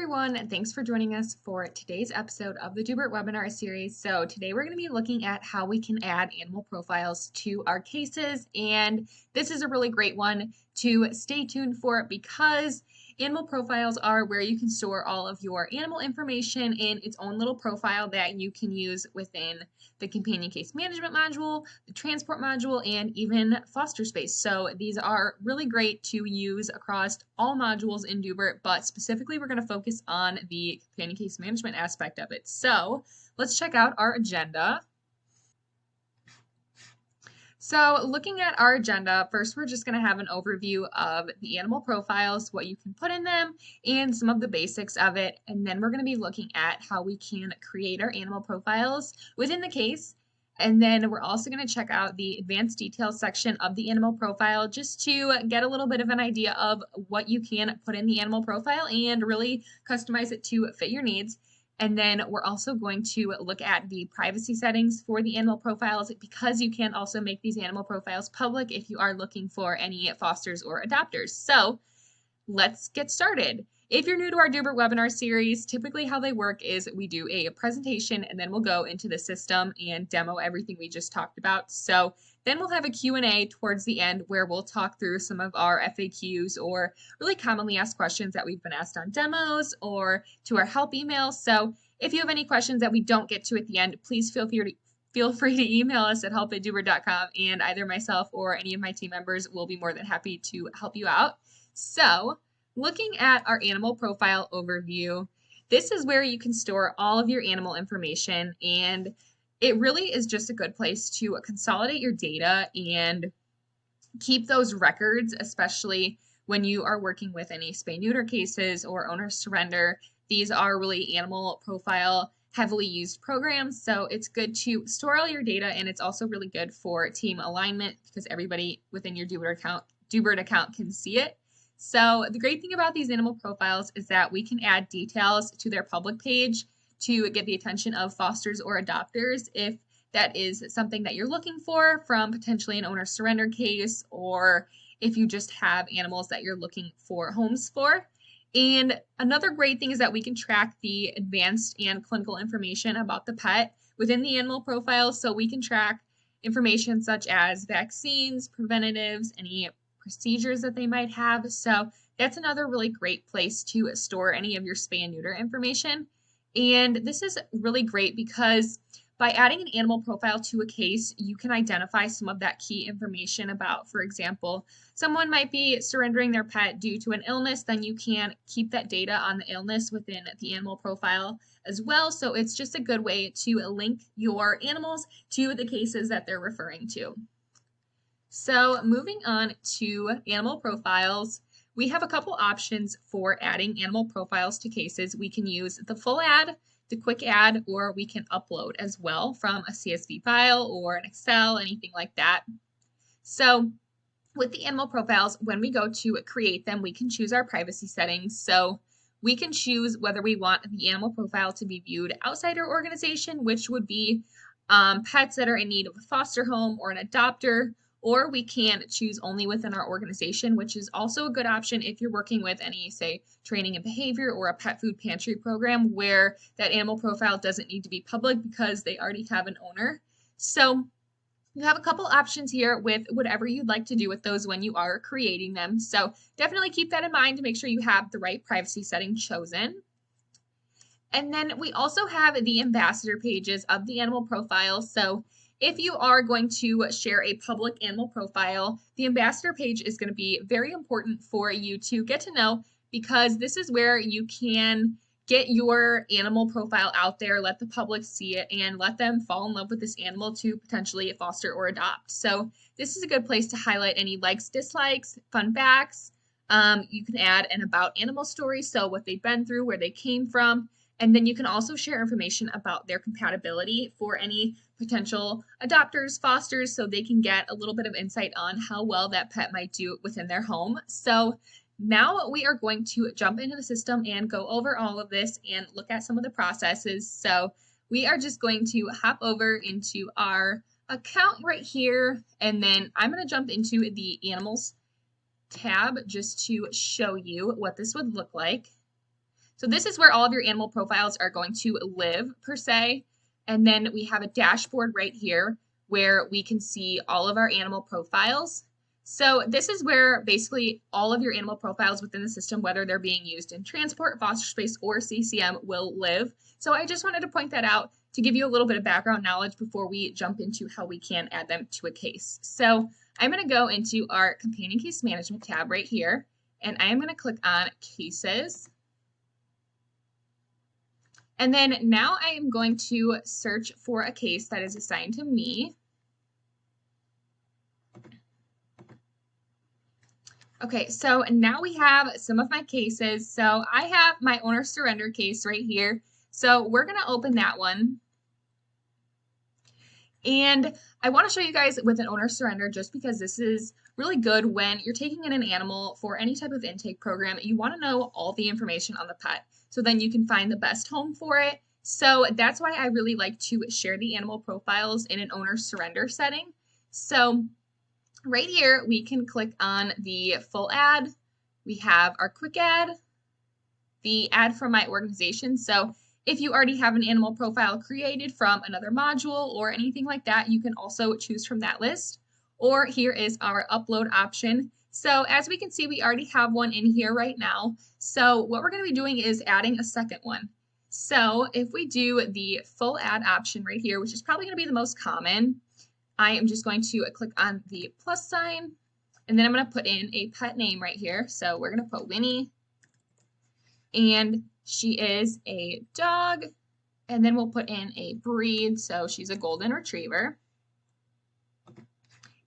everyone, and thanks for joining us for today's episode of the Doobert webinar series. So today we're going to be looking at how we can add animal profiles to our cases, and this is a really great one to stay tuned for because animal profiles are where you can store all of your animal information in its own little profile that you can use within the companion case management module, the transport module, and even foster space. So these are really great to use across all modules in Doobert, but specifically we're going to focus on the companion case management aspect of it. So let's check out our agenda. So looking at our agenda, first we're just going to have an overview of the animal profiles, what you can put in them, and some of the basics of it. And then we're going to be looking at how we can create our animal profiles within the case. And then we're also going to check out the advanced details section of the animal profile just to get a little bit of an idea of what you can put in the animal profile and really customize it to fit your needs. And then we're also going to look at the privacy settings for the animal profiles because you can also make these animal profiles public if you are looking for any fosters or adopters. So let's get started. If you're new to our Doobert webinar series, typically how they work is we do a presentation and then we'll go into the system and demo everything we just talked about. So then we'll have a Q&A towards the end where we'll talk through some of our FAQs or really commonly asked questions that we've been asked on demos or to our help emails. So if you have any questions that we don't get to at the end, please feel free to email us at help@Doobert.com, and either myself or any of my team members will be more than happy to help you out. So looking at our animal profile overview, this is where you can store all of your animal information, and it really is just a good place to consolidate your data and keep those records, especially when you are working with any spay-neuter cases or owner surrender. These are really animal profile heavily used programs, so it's good to store all your data, and it's also really good for team alignment because everybody within your Doobert account can see it. So the great thing about these animal profiles is that we can add details to their public page to get the attention of fosters or adopters if that is something that you're looking for from potentially an owner surrender case, or if you just have animals that you're looking for homes for. And another great thing is that we can track the advanced and clinical information about the pet within the animal profile. So we can track information such as vaccines, preventatives, any procedures that they might have. So that's another really great place to store any of your spay and neuter information. And this is really great because by adding an animal profile to a case, you can identify some of that key information about, for example, someone might be surrendering their pet due to an illness, then you can keep that data on the illness within the animal profile as well. So it's just a good way to link your animals to the cases that they're referring to. So moving on to animal profiles, we have a couple options for adding animal profiles to cases. We can use the full add, the quick add, or we can upload as well from a CSV file or an Excel, anything like that. So with the animal profiles, when we go to create them, we can choose our privacy settings. So we can choose whether we want the animal profile to be viewed outside our organization, which would be pets that are in need of a foster home or an adopter, or we can choose only within our organization, which is also a good option if you're working with any, say, training and behavior or a pet food pantry program where that animal profile doesn't need to be public because they already have an owner. So you have a couple options here with whatever you'd like to do with those when you are creating them. So definitely keep that in mind to make sure you have the right privacy setting chosen. And then we also have the ambassador pages of the animal profile. So if you are going to share a public animal profile, the ambassador page is going to be very important for you to get to know because this is where you can get your animal profile out there, let the public see it, and let them fall in love with this animal to potentially foster or adopt. So this is a good place to highlight any likes, dislikes, fun facts. You can add an about animal story, so what they've been through, where they came from. And then you can also share information about their compatibility for any potential adopters, fosters, so they can get a little bit of insight on how well that pet might do within their home. So now we are going to jump into the system and go over all of this and look at some of the processes. So we are just going to hop over into our account right here, and then I'm going to jump into the animals tab just to show you what this would look like. So this is where all of your animal profiles are going to live per se. And then we have a dashboard right here where we can see all of our animal profiles. So this is where basically all of your animal profiles within the system, whether they're being used in transport, foster space, or CCM, will live. So I just wanted to point that out to give you a little bit of background knowledge before we jump into how we can add them to a case. So I'm going to go into our companion case management tab right here, and I am going to click on cases. And then now I am going to search for a case that is assigned to me. Okay, so now we have some of my cases. So I have my owner surrender case right here. So we're going to open that one. And I want to show you guys with an owner surrender just because this is really good when you're taking in an animal for any type of intake program. You want to know all the information on the pet so then you can find the best home for it. So that's why I really like to share the animal profiles in an owner surrender setting. So right here, we can click on the full ad. We have our quick ad, the ad from my organization. So if you already have an animal profile created from another module or anything like that, you can also choose from that list. Or here is our upload option. So as we can see, we already have one in here right now. So what we're going to be doing is adding a second one. So if we do the full ad option right here, which is probably going to be the most common, I am just going to click on the plus sign, and then I'm going to put in a pet name right here. So we're going to put Winnie, and she is a dog, and then we'll put in a breed. So she's a golden retriever.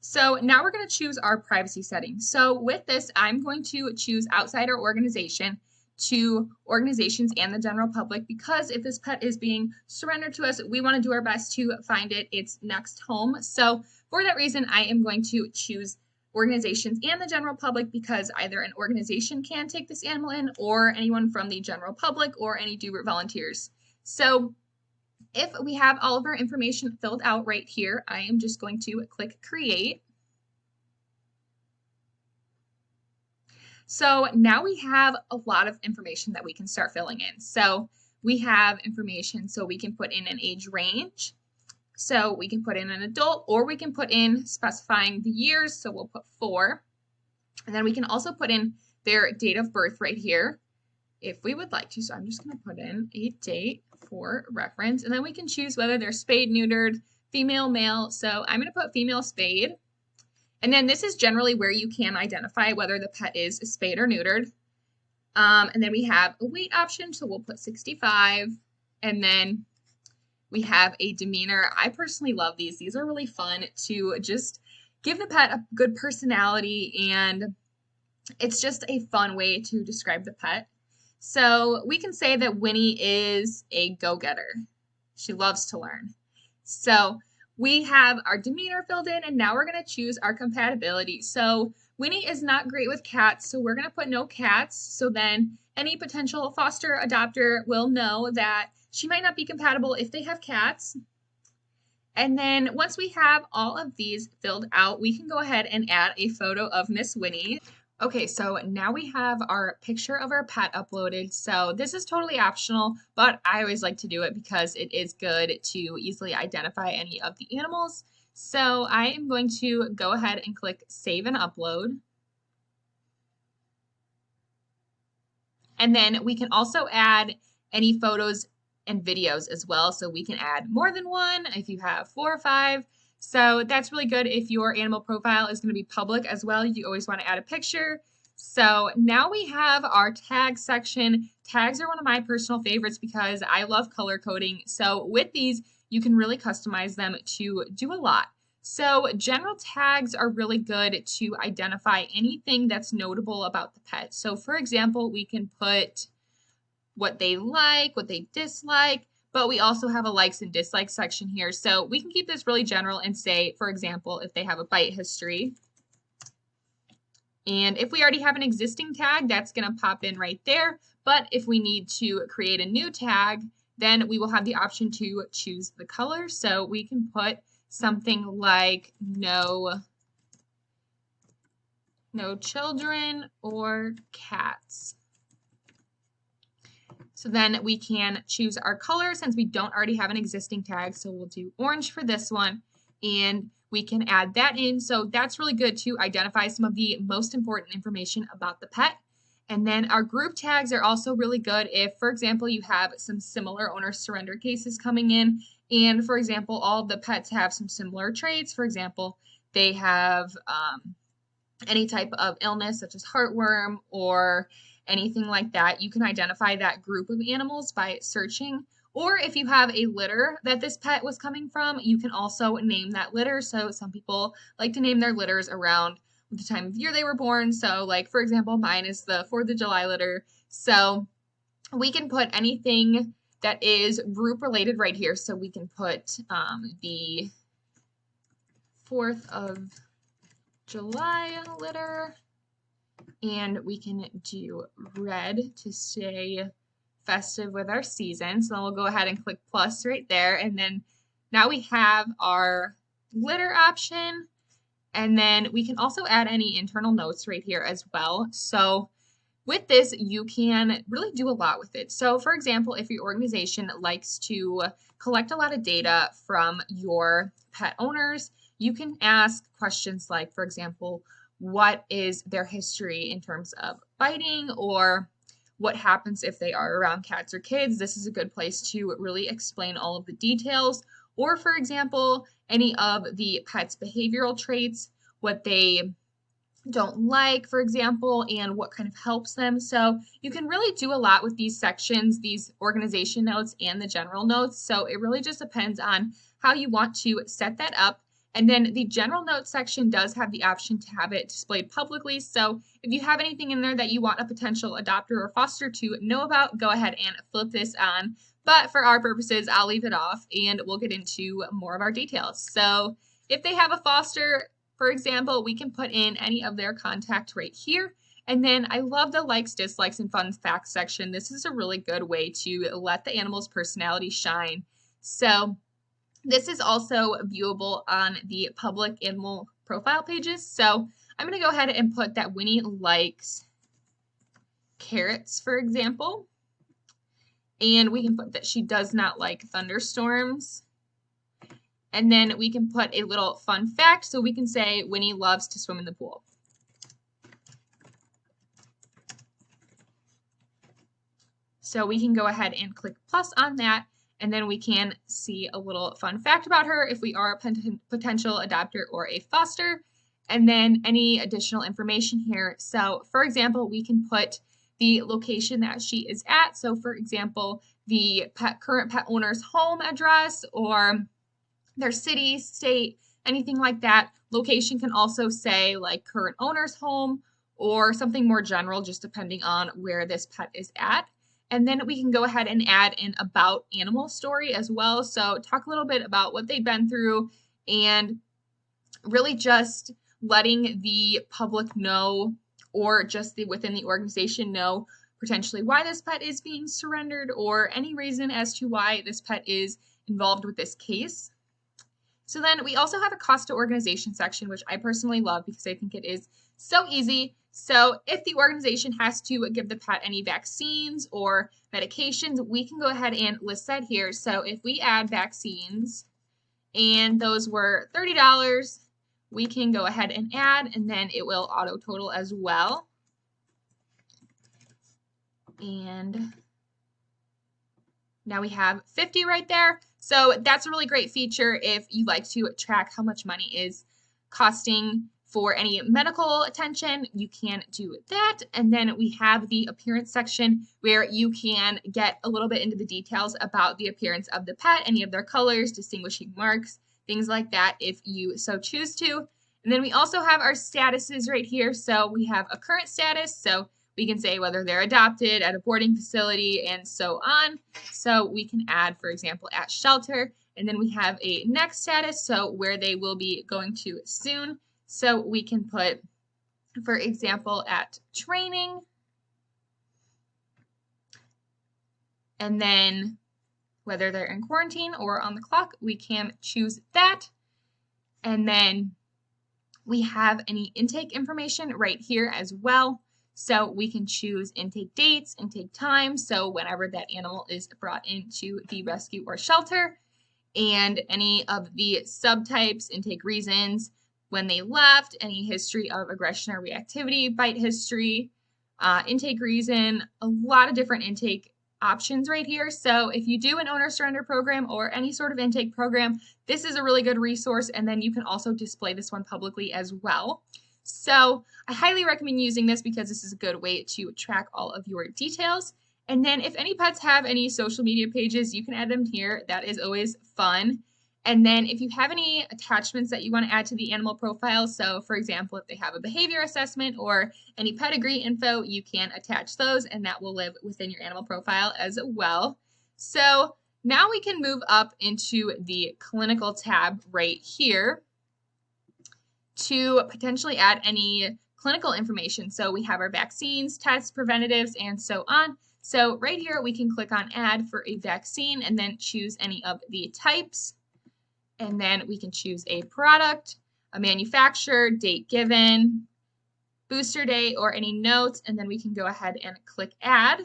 So now we're going to choose our privacy settings. So with this, I'm going to choose outside our organization to organizations and the general public, because if this pet is being surrendered to us, we want to do our best to find it its next home. So for that reason, I am going to choose organizations and the general public, because either an organization can take this animal in or anyone from the general public or any Doobert volunteers. So if we have all of our information filled out right here, I am just going to click create. So now we have a lot of information that we can start filling in. So we have information so we can put in an age range. So we can put in an adult, or we can put in specifying the years. So we'll put 4. And then we can also put in their date of birth right here if we would like to. So I'm just going to put in a date for reference. And then we can choose whether they're spayed, neutered, female, male. So I'm going to put female spayed. And then this is generally where you can identify whether the pet is spayed or neutered. And then we have a weight option, so we'll put 65. And then we have a demeanor. I personally love these. These are really fun to just give the pet a good personality, and it's just a fun way to describe the pet. So we can say that Winnie is a go-getter. She loves to learn. So we have our demeanor filled in, and now we're going to choose our compatibility. So Winnie is not great with cats, so we're going to put no cats. So then any potential foster adopter will know that she might not be compatible if they have cats. And then once we have all of these filled out, we can go ahead and add a photo of Miss Winnie. Okay, so now we have our picture of our pet uploaded. So this is totally optional, but I always like to do it because it is good to easily identify any of the animals. So I am going to go ahead and click Save and Upload. And then we can also add any photos and videos as well. So we can add more than one if you have 4 or 5. So that's really good if your animal profile is going to be public as well. You always want to add a picture. So now we have our tag section. Tags are one of my personal favorites because I love color coding. So with these, you can really customize them to do a lot. So general tags are really good to identify anything that's notable about the pet. So for example, we can put what they like, what they dislike, but we also have a likes and dislikes section here. So we can keep this really general and say, for example, if they have a bite history. And if we already have an existing tag, that's going to pop in right there. But if we need to create a new tag, then we will have the option to choose the color. So we can put something like no children or cats. So then we can choose our color since we don't already have an existing tag. So we'll do orange for this one, and we can add that in. So that's really good to identify some of the most important information about the pet. And then our group tags are also really good if, for example, you have some similar owner surrender cases coming in. And for example, all of the pets have some similar traits. For example, they have any type of illness such as heartworm or anything like that. You can identify that group of animals by searching. Or if you have a litter that this pet was coming from, you can also name that litter. So some people like to name their litters around the time of year they were born. So like, for example, mine is the 4th of July litter. So we can put anything that is group related right here. So we can put the 4th of July litter, and we can do red to stay festive with our season. So then we'll go ahead and click plus right there, and then now we have our litter option, and then we can also add any internal notes right here as well. So with this, you can really do a lot with it. So for example, if your organization likes to collect a lot of data from your pet owners, you can ask questions like, for example, what is their history in terms of biting, or what happens if they are around cats or kids? This is a good place to really explain all of the details. Or for example, any of the pet's behavioral traits, what they don't like, for example, and what kind of helps them. So you can really do a lot with these sections, these organization notes and the general notes. So it really just depends on how you want to set that up. And then the general notes section does have the option to have it displayed publicly. So if you have anything in there that you want a potential adopter or foster to know about, go ahead and flip this on. But for our purposes, I'll leave it off and we'll get into more of our details. So if they have a foster, for example, we can put in any of their contact right here. And then I love the likes, dislikes, and fun facts section. This is a really good way to let the animal's personality shine. So this is also viewable on the public animal profile pages. So I'm going to go ahead and put that Winnie likes carrots, for example. And we can put that she does not like thunderstorms. And then we can put a little fun fact. So we can say Winnie loves to swim in the pool. So we can go ahead and click plus on that. And then we can see a little fun fact about her if we are a potential adopter or a foster. And then any additional information here. So for example, we can put the location that she is at. So for example, the current pet owner's home address or their city, state, anything like that. Location can also say like current owner's home or something more general, just depending on where this pet is at. And then we can go ahead and add an about animal story as well. So talk a little bit about what they've been through and really just letting the public know, or just within the organization know potentially why this pet is being surrendered or any reason as to why this pet is involved with this case. So then we also have a cost to organization section, which I personally love because I think it is so easy. So if the organization has to give the pet any vaccines or medications, we can go ahead and list that here. So if we add vaccines and those were $30, we can go ahead and add, and then it will auto total as well. And now we have 50 right there. So that's a really great feature if you like to track how much money is costing for any medical attention. You can do that. And then we have the appearance section where you can get a little bit into the details about the appearance of the pet, any of their colors, distinguishing marks, things like that if you so choose to. And then we also have our statuses right here. So we have a current status. So we can say whether they're adopted, at a boarding facility, and so on. So we can add, for example, at shelter. And then we have a next status, so where they will be going to soon. So we can put, for example, at training. And then whether they're in quarantine or on the clock, we can choose that. And then we have any intake information right here as well. So we can choose intake dates, intake times, so whenever that animal is brought into the rescue or shelter, and any of the subtypes, intake reasons, when they left, any history of aggression or reactivity, bite history, intake reason, a lot of different intake options right here. So if you do an owner surrender program or any sort of intake program, this is a really good resource, and then you can also display this one publicly as well. So I highly recommend using this because this is a good way to track all of your details. And then if any pets have any social media pages, you can add them here. That is always fun. And then if you have any attachments that you want to add to the animal profile, so for example, if they have a behavior assessment or any pedigree info, you can attach those and that will live within your animal profile as well. So now we can move up into the clinical tab right here to potentially add any clinical information. So we have our vaccines, tests, preventatives, and so on. So right here, we can click on add for a vaccine and then choose any of the types. And then we can choose a product, a manufacturer, date given, booster date, or any notes. And then we can go ahead and click add.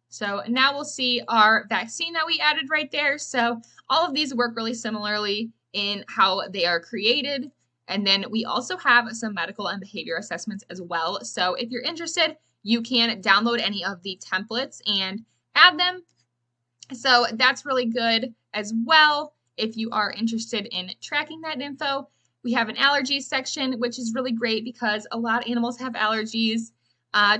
So now we'll see our vaccine that we added right there. So all of these work really similarly in how they are created. And then we also have some medical and behavior assessments as well. So if you're interested, you can download any of the templates and add them. So that's really good as well. If you are interested in tracking that info, we have an allergies section, which is really great because a lot of animals have allergies.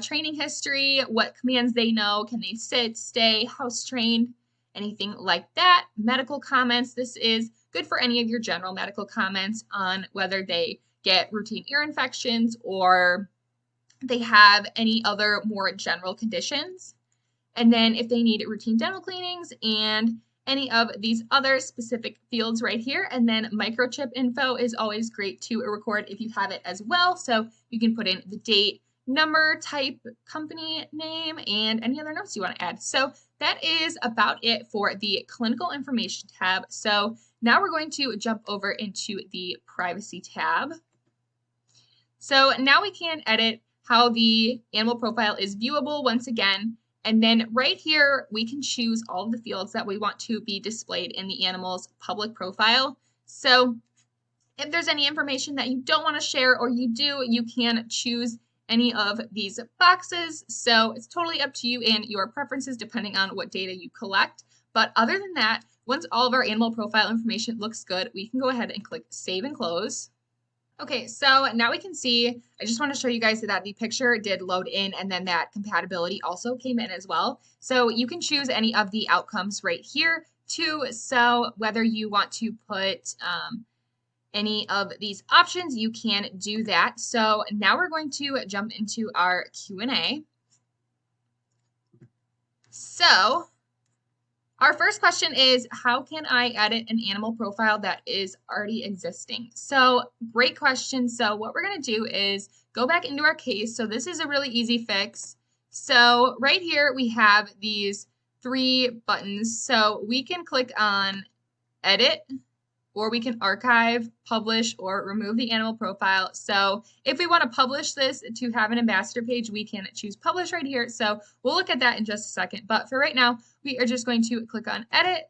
Training history, what commands they know, can they sit, stay, house trained, anything like that. Medical comments, this is good for any of your general medical comments on whether they get routine ear infections or they have any other more general conditions. And then if they need routine dental cleanings and any of these other specific fields right here. And then microchip info is always great to record if you have it as well. So you can put in the date, number, type, company name, and any other notes you want to add. So that is about it for the clinical information tab. So now we're going to jump over into the privacy tab. So now we can edit how the animal profile is viewable once again. And then right here, we can choose all of the fields that we want to be displayed in the animal's public profile. So if there's any information that you don't want to share or you do, you can choose any of these boxes. So it's totally up to you and your preferences depending on what data you collect. But other than that, once all of our animal profile information looks good, we can go ahead and click Save and Close. Okay, so now we can see, I just want to show you guys that the picture did load in and then that compatibility also came in as well. So you can choose any of the outcomes right here too. So whether you want to put any of these options, you can do that. So now we're going to jump into our Q&A. So our first question is, how can I edit an animal profile that is already existing? So great question. So what we're going to do is go back into our case. So this is a really easy fix. So right here we have these 3 buttons. So we can click on edit, or we can archive, publish, or remove the animal profile. So if we want to publish this to have an ambassador page, we can choose publish right here. So we'll look at that in just a second. But for right now, we are just going to click on edit.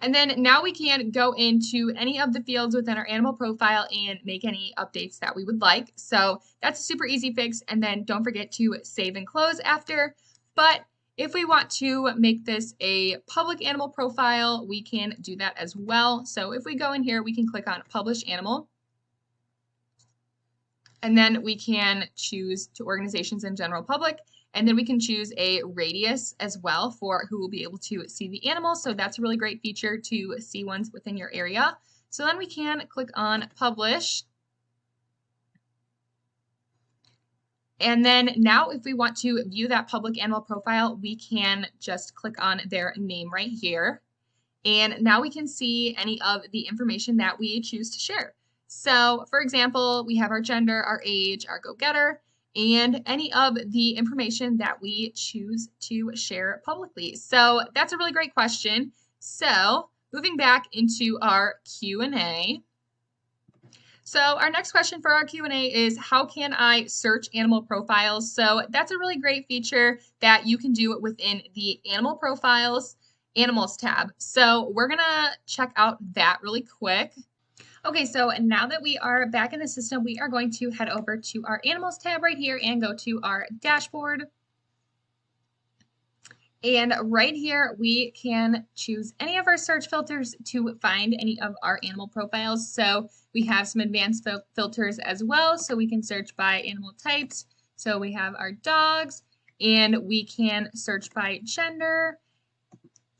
And then now we can go into any of the fields within our animal profile and make any updates that we would like. So that's a super easy fix. And then don't forget to save and close after. But if we want to make this a public animal profile, we can do that as well. So if we go in here, we can click on Publish Animal. And then we can choose to organizations and general public. And then we can choose a radius as well for who will be able to see the animal. So that's a really great feature to see ones within your area. So then we can click on Publish. And then now if we want to view that public animal profile, we can just click on their name right here. And now we can see any of the information that we choose to share. So for example, we have our gender, our age, our go-getter, and any of the information that we choose to share publicly. So that's a really great question. So moving back into our Q&A. So our next question for our Q&A is, how can I search animal profiles? So that's a really great feature that you can do within the animal profiles animals tab. So we're gonna check out that really quick. Okay, so now that we are back in the system, we are going to head over to our animals tab right here and go to our dashboard. And right here, we can choose any of our search filters to find any of our animal profiles. So we have some advanced filters as well. So we can search by animal types. So we have our dogs, and we can search by gender,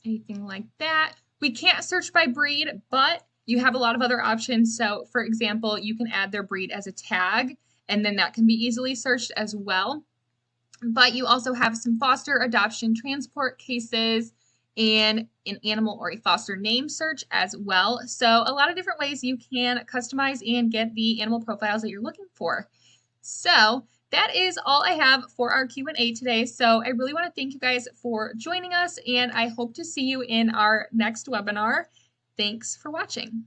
anything like that. We can't search by breed, but you have a lot of other options. So for example, you can add their breed as a tag, and then that can be easily searched as well. But you also have some foster, adoption, transport cases, and an animal or a foster name search as well. So a lot of different ways you can customize and get the animal profiles that you're looking for. So that is all I have for our Q&A today. So I really want to thank you guys for joining us, and I hope to see you in our next webinar. Thanks for watching.